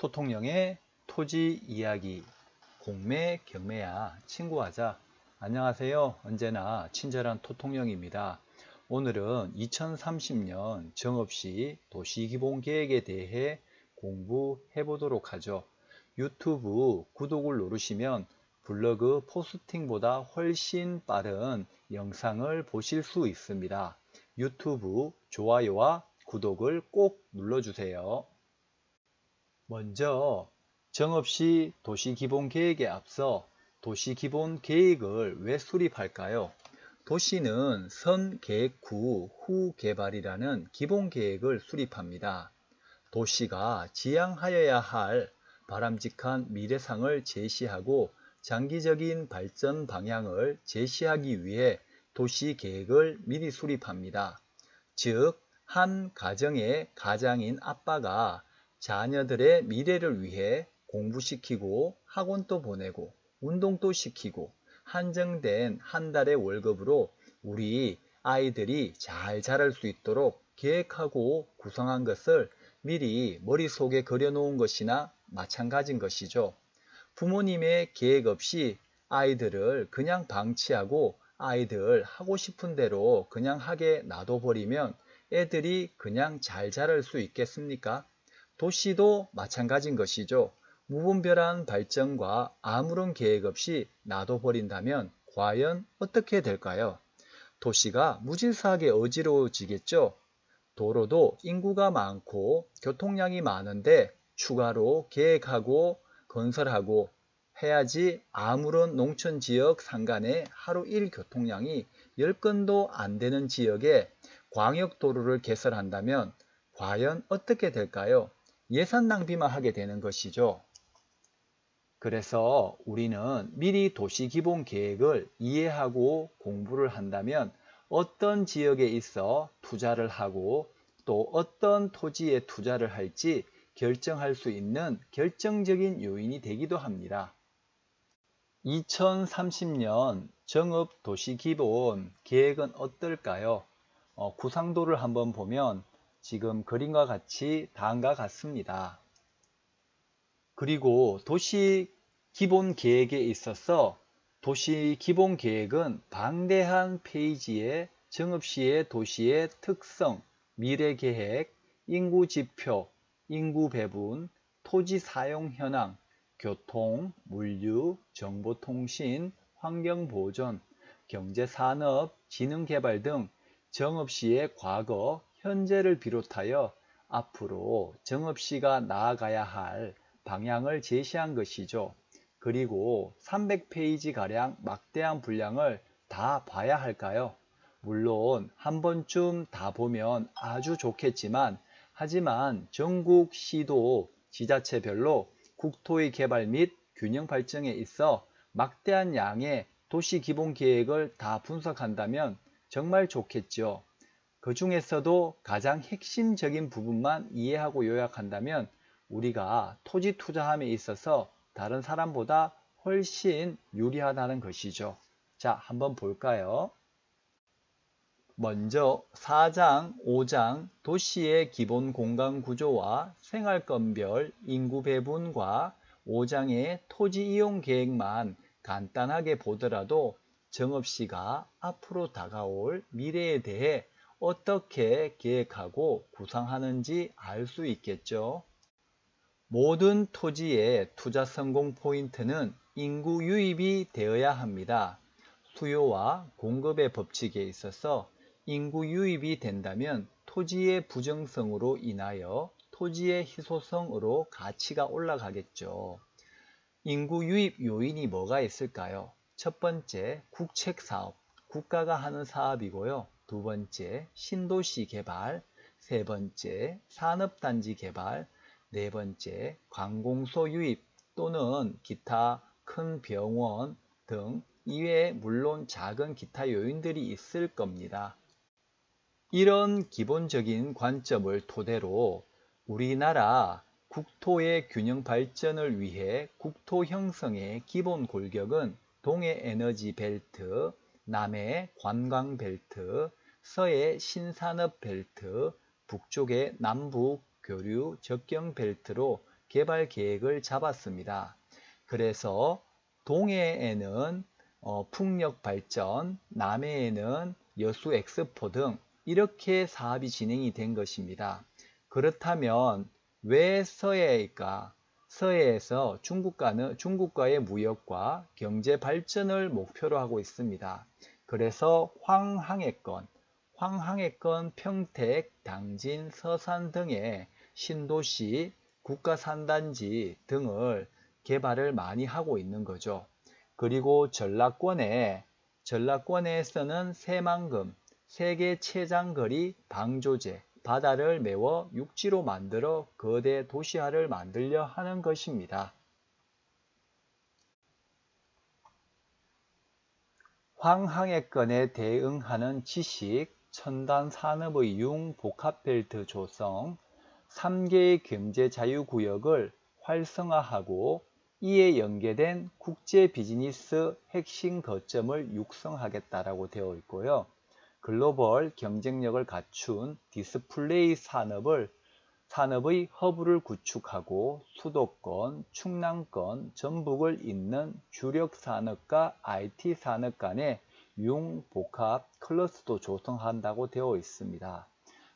토통령의 토지 이야기. 공매 경매야 친구하자. 안녕하세요. 언제나 친절한 토통령입니다. 오늘은 2030년 정읍시 도시기본계획에 대해 공부해 보도록 하죠. 유튜브 구독을 누르시면 블로그 포스팅보다 훨씬 빠른 영상을 보실 수 있습니다. 유튜브 좋아요와 구독을 꼭 눌러주세요. 먼저 정읍시 도시기본계획에 앞서 도시기본계획을 왜 수립할까요? 도시는 선계획 후 개발이라는 기본계획을 수립합니다. 도시가 지향하여야 할 바람직한 미래상을 제시하고 장기적인 발전 방향을 제시하기 위해 도시계획을 미리 수립합니다. 즉, 한 가정의 가장인 아빠가 자녀들의 미래를 위해 공부시키고 학원도 보내고 운동도 시키고 한정된 한 달의 월급으로 우리 아이들이 잘 자랄 수 있도록 계획하고 구성한 것을 미리 머릿속에 그려놓은 것이나 마찬가지인 것이죠. 부모님의 계획 없이 아이들을 그냥 방치하고 아이들 하고 싶은 대로 그냥 하게 놔둬버리면 애들이 그냥 잘 자랄 수 있겠습니까? 도시도 마찬가지인 것이죠. 무분별한 발전과 아무런 계획 없이 놔둬버린다면 과연 어떻게 될까요? 도시가 무질서하게 어지러워지겠죠. 도로도 인구가 많고 교통량이 많은데 추가로 계획하고 건설하고 해야지 아무런 농촌지역 상간의 하루 일 교통량이 10건도 안 되는 지역에 광역도로를 개설한다면 과연 어떻게 될까요? 예산 낭비만 하게 되는 것이죠. 그래서 우리는 미리 도시기본계획을 이해하고 공부를 한다면 어떤 지역에 있어 투자를 하고 또 어떤 토지에 투자를 할지 결정할 수 있는 결정적인 요인이 되기도 합니다. 2030년 정읍 도시기본계획은 어떨까요? 구상도를 한번 보면 지금 그림과 같이 다음과 같습니다. 그리고 도시기본계획에 있어서 도시기본계획은 방대한 페이지에 정읍시의 도시의 특성, 미래계획, 인구지표, 인구배분, 토지사용 현황, 교통, 물류, 정보통신, 환경보존, 경제산업, 지능개발 등 정읍시의 과거, 현재를 비롯하여 앞으로 정읍시가 나아가야 할 방향을 제시한 것이죠. 그리고 300페이지가량 막대한 분량을 다 봐야 할까요? 물론 한 번쯤 다 보면 아주 좋겠지만 하지만 전국 시도 지자체별로 국토의 개발 및 균형 발전에 있어 막대한 양의 도시기본계획을 다 분석한다면 정말 좋겠죠. 그 중에서도 가장 핵심적인 부분만 이해하고 요약한다면 우리가 토지 투자함에 있어서 다른 사람보다 훨씬 유리하다는 것이죠. 자, 한번 볼까요? 먼저 4장, 5장 도시의 기본 공간 구조와 생활권별 인구 배분과 5장의 토지 이용 계획만 간단하게 보더라도 정읍시가 앞으로 다가올 미래에 대해 어떻게 계획하고 구상하는지 알 수 있겠죠. 모든 토지의 투자 성공 포인트는 인구 유입이 되어야 합니다. 수요와 공급의 법칙에 있어서 인구 유입이 된다면 토지의 부정성으로 인하여 토지의 희소성으로 가치가 올라가겠죠. 인구 유입 요인이 뭐가 있을까요? 첫 번째, 국책사업, 국가가 하는 사업이고요. 두 번째, 신도시 개발, 세 번째, 산업단지 개발, 네 번째, 관공서 유입 또는 기타 큰 병원 등 이외에 물론 작은 기타 요인들이 있을 겁니다. 이런 기본적인 관점을 토대로 우리나라 국토의 균형 발전을 위해 국토 형성의 기본 골격은 동해 에너지 벨트, 남해 관광 벨트, 서해 신산업 벨트, 북쪽의 남북 교류 접경 벨트로 개발 계획을 잡았습니다. 그래서 동해에는 풍력 발전, 남해에는 여수 엑스포 등 이렇게 사업이 진행이 된 것입니다. 그렇다면 왜 서해일까? 서해에서 중국과의 무역과 경제 발전을 목표로 하고 있습니다. 그래서 황항해권, 평택, 당진, 서산 등의 신도시, 국가산단지 등을 개발을 많이 하고 있는 거죠. 그리고 전라권에서는 새만금, 세계 최장거리 방조제, 바다를 메워 육지로 만들어 거대 도시화를 만들려 하는 것입니다. 황항해권에 대응하는 지식, 첨단 산업의 융복합벨트 조성, 3개의 경제자유구역을 활성화하고 이에 연계된 국제 비즈니스 핵심 거점을 육성하겠다라고 되어 있고요. 글로벌 경쟁력을 갖춘 디스플레이 산업의 허브를 구축하고 수도권, 충남권, 전북을 잇는 주력 산업과 IT 산업 간의 융복합 클러스터 조성한다고 되어 있습니다.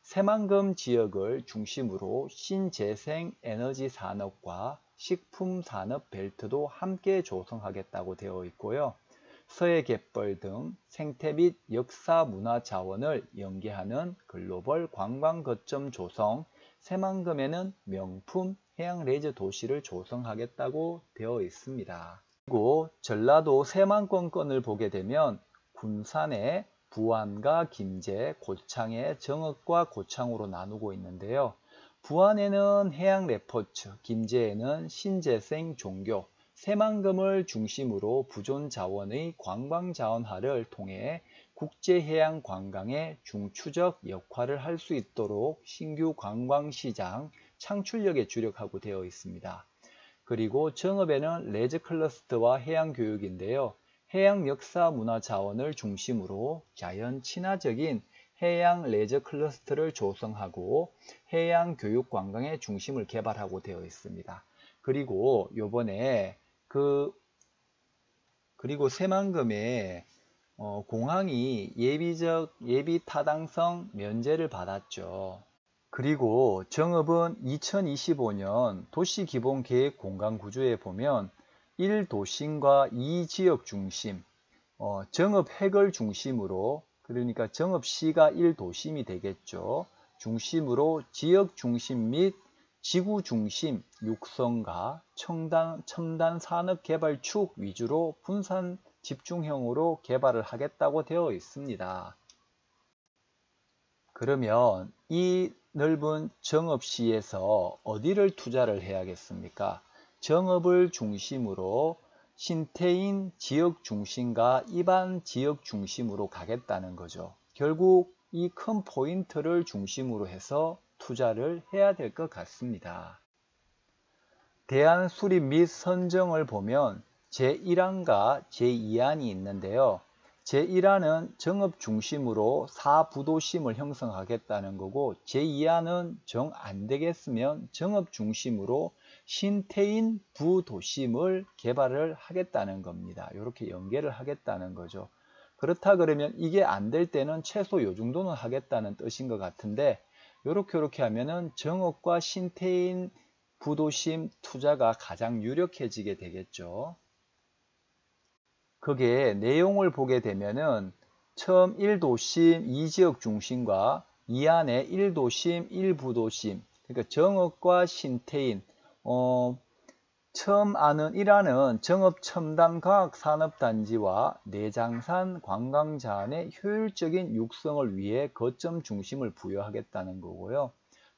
새만금 지역을 중심으로 신재생 에너지 산업과 식품 산업 벨트도 함께 조성하겠다고 되어 있고요. 서해갯벌 등 생태 및 역사 문화 자원을 연계하는 글로벌 관광 거점 조성, 새만금에는 명품 해양 레저 도시를 조성하겠다고 되어 있습니다. 그리고 전라도 새만권권을 보게 되면 군산에 부안과 김제, 고창에 정읍과 고창으로 나누고 있는데요. 부안에는 해양 레포츠, 김제에는 신재생 종교, 새만금을 중심으로 부존 자원의 관광 자원화를 통해 국제해양 관광의 중추적 역할을 할 수 있도록 신규 관광시장 창출력에 주력하고 되어 있습니다. 그리고 정읍에는 레저 클러스터와 해양 교육인데요. 해양 역사 문화 자원을 중심으로 자연 친화적인 해양 레저 클러스터를 조성하고 해양 교육 관광의 중심을 개발하고 되어 있습니다. 그리고 요번에 그리고 새만금에 공항이 예비 타당성 면제를 받았죠. 그리고 정읍은 2025년 도시기본계획 공간구조에 보면 1도심과 2지역 중심, 정읍 핵을 중심으로, 그러니까 정읍시가 1도심이 되겠죠. 중심으로 지역 중심 및 지구 중심 육성과 첨단 산업 개발축 위주로 분산 집중형으로 개발을 하겠다고 되어 있습니다. 그러면 이 넓은 정읍시에서 어디를 투자를 해야겠습니까? 정읍을 중심으로 신태인 지역 중심과 이반 지역 중심으로 가겠다는 거죠. 결국 이 큰 포인트를 중심으로 해서 투자를 해야 될 것 같습니다. 대안 수립 및 선정을 보면 제1안과 제2안이 있는데요. 제1안은 정읍 중심으로 4부도심을 형성하겠다는 거고, 제2안은 정 안 되겠으면 정읍 중심으로 신태인 부도심을 개발을 하겠다는 겁니다. 이렇게 연계를 하겠다는 거죠. 그렇다 그러면 이게 안 될 때는 최소 요 정도는 하겠다는 뜻인 것 같은데, 이렇게 하면은 정읍과 신태인 부도심 투자가 가장 유력해지게 되겠죠. 그게 내용을 보게 되면은 처음 1도심 2지역 중심과 2안에 1도심 1부도심, 그러니까 정읍과 신태인, 처음 아는 1안은 정읍 첨단과학산업단지와 내장산 관광자원의 효율적인 육성을 위해 거점 중심을 부여하겠다는 거고요.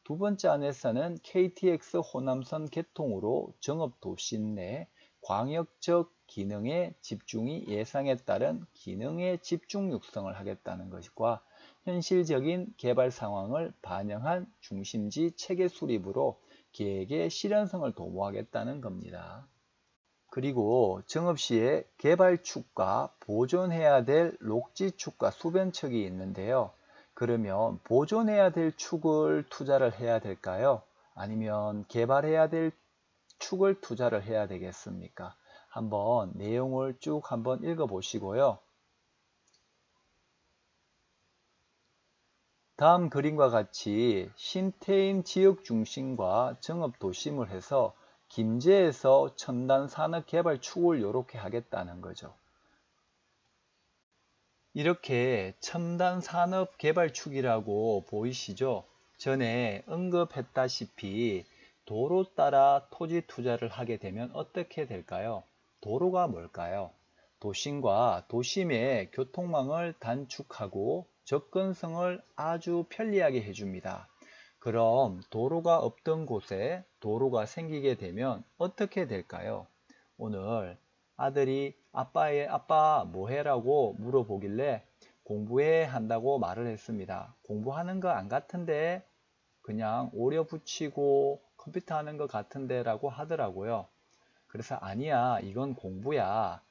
두 번째 안에서는 KTX 호남선 개통으로 정읍 도심 내 광역적 기능의 집중이 예상에 따른 기능의 집중 육성을 하겠다는 것과 현실적인 개발 상황을 반영한 중심지 체계 수립으로 계획의 실현성을 도모하겠다는 겁니다. 그리고 정읍시에 개발축과 보존해야 될 녹지축과 수변축이 있는데요. 그러면 보존해야 될 축을 투자를 해야 될까요? 아니면 개발해야 될 축을 투자를 해야 되겠습니까? 한번 내용을 쭉 한번 읽어 보시고요. 다음 그림과 같이 신태임 지역 중심과 정업 도심을 해서 김제에서 첨단 산업 개발 축을 이렇게 하겠다는 거죠. 이렇게 첨단 산업 개발 축이라고 보이시죠? 전에 언급했다시피 도로 따라 토지 투자를 하게 되면 어떻게 될까요? 도로가 뭘까요? 도심과 도심의 교통망을 단축하고 접근성을 아주 편리하게 해줍니다. 그럼 도로가 없던 곳에 도로가 생기게 되면 어떻게 될까요? 오늘 아들이 아빠 뭐해? 라고 물어보길래 공부해 한다고 말을 했습니다. 공부하는 거 안 같은데 그냥 오려 붙이고 컴퓨터 하는 것 같은데 라고 하더라고요. 그래서 아니야, 이건 공부야.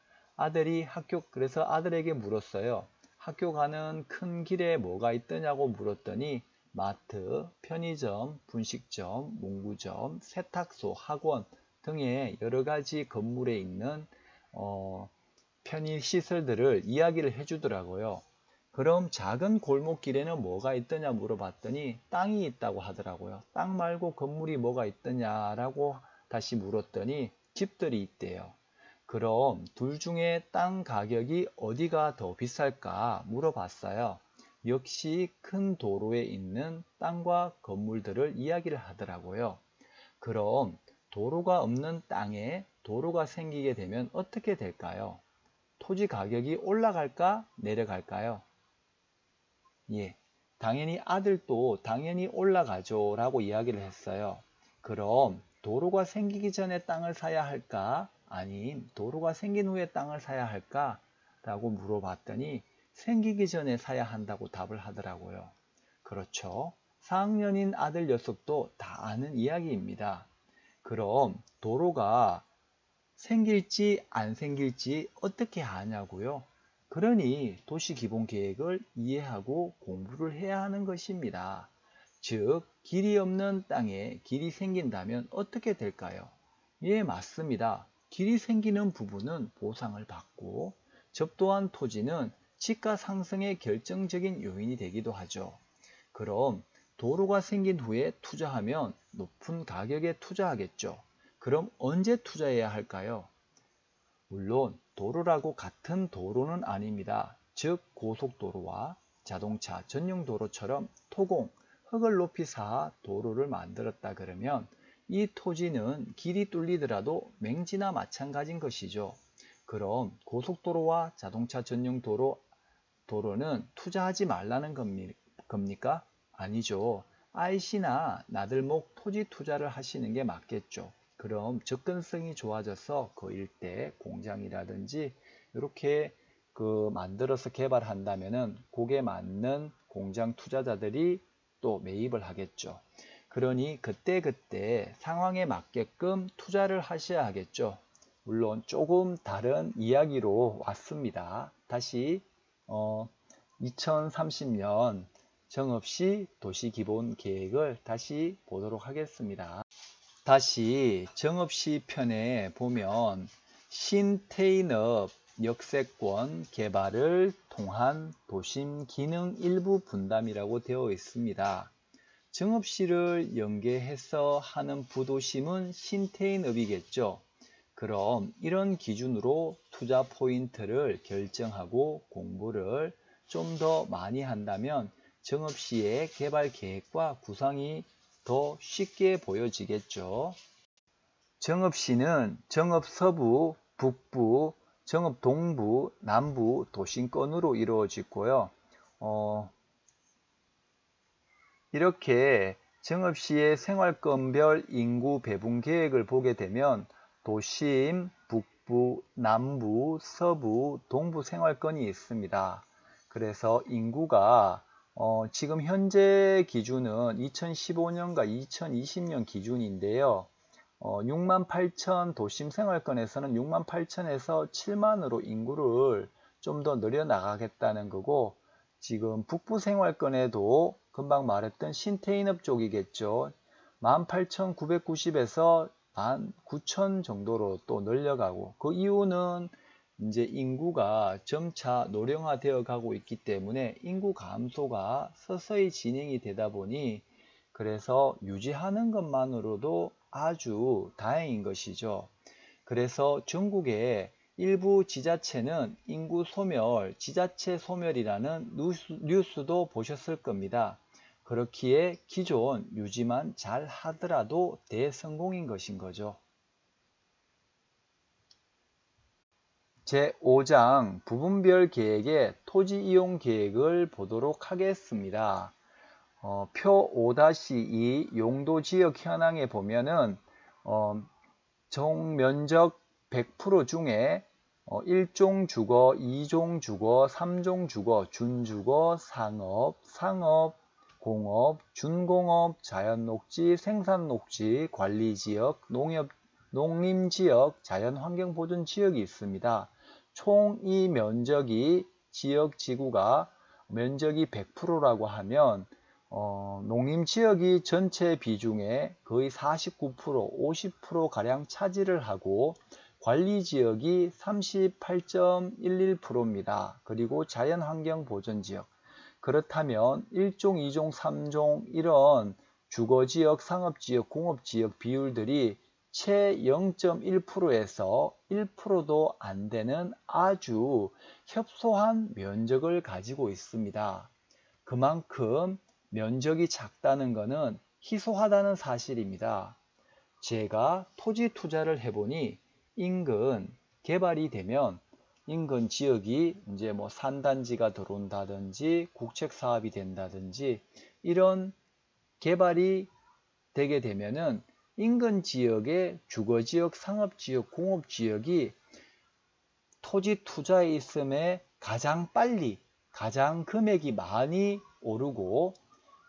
그래서 아들에게 물었어요. 학교 가는 큰 길에 뭐가 있더냐고 물었더니 마트, 편의점, 분식점, 문구점, 세탁소, 학원 등의 여러 가지 건물에 있는 편의 시설들을 이야기를 해주더라고요. 그럼 작은 골목길에는 뭐가 있더냐 물어봤더니 땅이 있다고 하더라고요. 땅 말고 건물이 뭐가 있더냐라고 다시 물었더니 집들이 있대요. 그럼 둘 중에 땅 가격이 어디가 더 비쌀까 물어봤어요. 역시 큰 도로에 있는 땅과 건물들을 이야기를 하더라고요. 그럼 도로가 없는 땅에 도로가 생기게 되면 어떻게 될까요? 토지 가격이 올라갈까 내려갈까요? 예, 당연히 아들도 당연히 올라가죠 라고 이야기를 했어요. 그럼 도로가 생기기 전에 땅을 사야 할까? 아님 도로가 생긴 후에 땅을 사야 할까? 라고 물어봤더니 생기기 전에 사야 한다고 답을 하더라고요. 그렇죠. 4학년인 아들 녀석도 다 아는 이야기입니다. 그럼 도로가 생길지 안 생길지 어떻게 아냐고요? 그러니 도시기본계획을 이해하고 공부를 해야 하는 것입니다. 즉, 길이 없는 땅에 길이 생긴다면 어떻게 될까요? 예, 맞습니다. 길이 생기는 부분은 보상을 받고 접도한 토지는 지가 상승의 결정적인 요인이 되기도 하죠. 그럼 도로가 생긴 후에 투자하면 높은 가격에 투자하겠죠. 그럼 언제 투자해야 할까요? 물론 도로라고 같은 도로는 아닙니다. 즉 고속도로와 자동차 전용 도로처럼 토공, 흙을 높이 쌓아 도로를 만들었다 그러면 이 토지는 길이 뚫리더라도 맹지나 마찬가지인 것이죠. 그럼 고속도로와 자동차 전용 도로는 투자하지 말라는 겁니까? 아니죠. IC나 나들목 토지 투자를 하시는 게 맞겠죠. 그럼 접근성이 좋아져서 그 일대 공장이라든지 이렇게 만들어서 개발한다면은 그게 맞는 공장 투자자들이 또 매입을 하겠죠. 그러니 그때그때 상황에 맞게끔 투자를 하셔야 하겠죠. 물론 조금 다른 이야기로 왔습니다. 다시 2030년 정읍시 도시기본계획을 다시 보도록 하겠습니다. 다시 정읍시 편에 보면 신태인업 역세권 개발을 통한 도심 기능 일부 분담이라고 되어 있습니다. 정읍시를 연계해서 하는 부도심은 신태인업이겠죠. 그럼 이런 기준으로 투자 포인트를 결정하고 공부를 좀 더 많이 한다면 정읍시의 개발 계획과 구상이 더 쉽게 보여지겠죠. 정읍시는 정읍 서부, 북부, 정읍 동부, 남부 도심권으로 이루어지고요. 이렇게 정읍시의 생활권별 인구 배분 계획을 보게 되면 도심, 북부, 남부, 서부, 동부 생활권이 있습니다. 그래서 인구가 지금 현재 기준은 2015년과 2020년 기준인데요. 68,000 도심 생활권에서는 68,000에서 7만으로 인구를 좀 더 늘려나가겠다는 거고, 지금 북부 생활권에도 금방 말했던 신태인업 쪽이겠죠. 18,990에서 19,000 정도로 또 늘려가고, 그 이유는 이제 인구가 점차 노령화되어 가고 있기 때문에 인구 감소가 서서히 진행이 되다 보니 그래서 유지하는 것만으로도 아주 다행인 것이죠. 그래서 전국의 일부 지자체는 인구 소멸, 지자체 소멸이라는 뉴스도 보셨을 겁니다. 그렇기에 기존 유지만 잘 하더라도 대성공인 것인 거죠. 제5장 부분별 계획의 토지 이용 계획을 보도록 하겠습니다. 표 5-2 용도 지역 현황에 보면은 총 면적 100% 중에 1종 주거, 2종 주거, 3종 주거, 준주거, 상업, 공업, 준공업, 자연녹지, 생산녹지, 관리지역, 농림지역, 자연환경보존지역이 있습니다. 총 이 면적이 지역 지구가 면적이 100%라고 하면 농림지역이 전체 비중의 거의 49%, 50%가량 차지를 하고 관리지역이 38.11%입니다. 그리고 자연환경보존지역. 그렇다면 1종, 2종, 3종 이런 주거지역, 상업지역, 공업지역 비율들이 채 0.1%에서 1%도 안 되는 아주 협소한 면적을 가지고 있습니다. 그만큼 면적이 작다는 것은 희소하다는 사실입니다. 제가 토지 투자를 해보니 인근 개발이 되면 인근 지역이 이제 뭐 산단지가 들어온다든지 국책 사업이 된다든지 이런 개발이 되게 되면은 인근 지역의 주거지역, 상업지역, 공업지역이 토지 투자에 있음에 가장 빨리, 가장 금액이 많이 오르고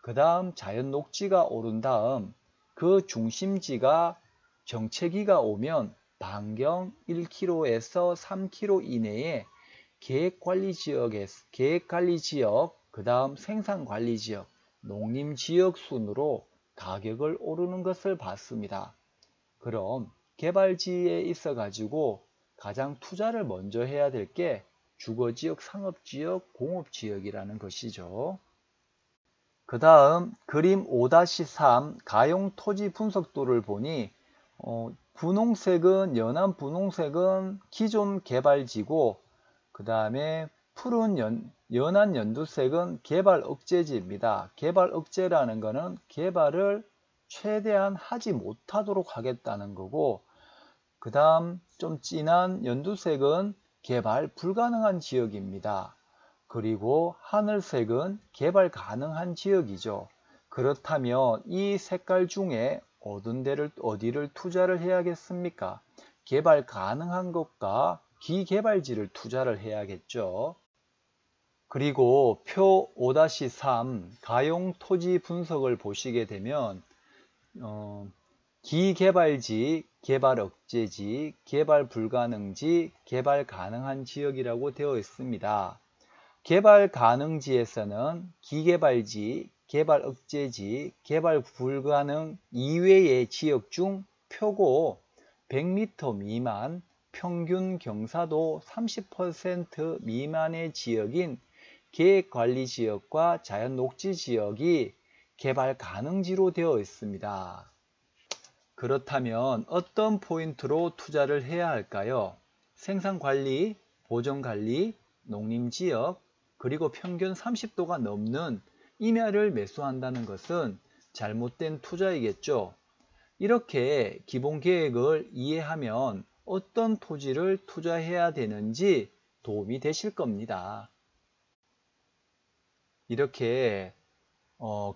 그 다음 자연 녹지가 오른 다음 그 중심지가 정체기가 오면 반경 1km에서 3km 이내에 계획관리지역, 그 다음 생산관리지역, 농림지역 순으로 가격을 오르는 것을 봤습니다. 그럼 개발지에 있어 가지고 가장 투자를 먼저 해야 될 게 주거지역, 상업지역, 공업지역이라는 것이죠. 그 다음 그림 5-3 가용 토지 분석도를 보니 분홍색은 연한 분홍색은 기존 개발지고 그 다음에 푸른 연한 연두색은 개발 억제지입니다. 개발 억제라는 것은 개발을 최대한 하지 못하도록 하겠다는 거고 그 다음 좀 진한 연두색은 개발 불가능한 지역입니다. 그리고 하늘색은 개발 가능한 지역이죠. 그렇다면 이 색깔 중에 어디를 투자를 해야겠습니까? 개발 가능한 것과 기개발지를 투자를 해야겠죠. 그리고 표 5-3 가용 토지 분석을 보시게 되면 기개발지, 개발 억제지, 개발 불가능지, 개발 가능한 지역이라고 되어 있습니다. 개발 가능지에서는 기개발지, 개발 억제지, 개발 불가능 이외의 지역 중 표고 100m 미만, 평균 경사도 30% 미만의 지역인 계획관리지역과 자연녹지지역이 개발 가능지로 되어 있습니다. 그렇다면 어떤 포인트로 투자를 해야 할까요? 생산관리, 보존관리, 농림지역, 그리고 평균 30도가 넘는 임야를 매수한다는 것은 잘못된 투자이겠죠. 이렇게 기본계획을 이해하면 어떤 토지를 투자해야 되는지 도움이 되실 겁니다. 이렇게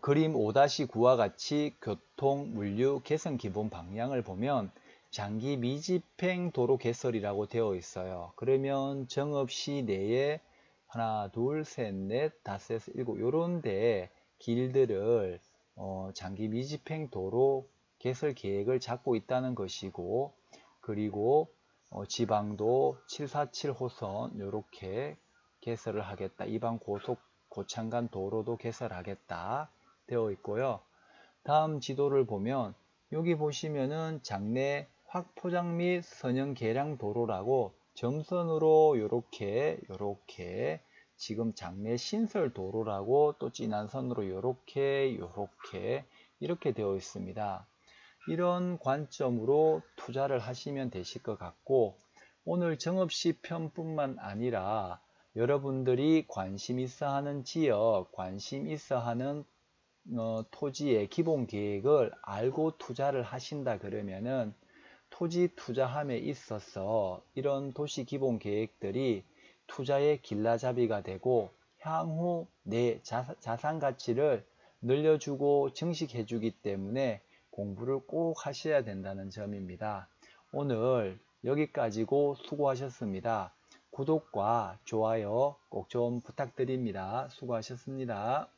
그림 5-9와 같이 교통, 물류, 개선 기본 방향을 보면 장기 미집행 도로 개설이라고 되어 있어요. 그러면 정읍시 내에 하나, 둘, 셋, 넷, 다섯, 여섯, 일곱 요런 데 길들을 장기 미집행 도로 개설 계획을 잡고 있다는 것이고 그리고 지방도 747호선 요렇게 개설을 하겠다. 이방 고속 고창간 도로도 개설하겠다 되어 있고요. 다음 지도를 보면 여기 보시면은 장내 확포장 및 선형 계량 도로라고 점선으로 요렇게 지금 장내 신설 도로라고 또 진한 선으로 요렇게 이렇게 되어 있습니다. 이런 관점으로 투자를 하시면 되실 것 같고, 오늘 정읍시편뿐만 아니라 여러분들이 관심 있어 하는 지역, 관심 있어 하는 토지의 기본 계획을 알고 투자를 하신다 그러면은 토지 투자함에 있어서 이런 도시 기본 계획들이 투자의 길라잡이가 되고 향후 내 자산 가치를 늘려주고 증식해 주기 때문에 공부를 꼭 하셔야 된다는 점입니다. 오늘 여기까지고 수고하셨습니다. 구독과 좋아요 꼭 좀 부탁드립니다. 수고하셨습니다.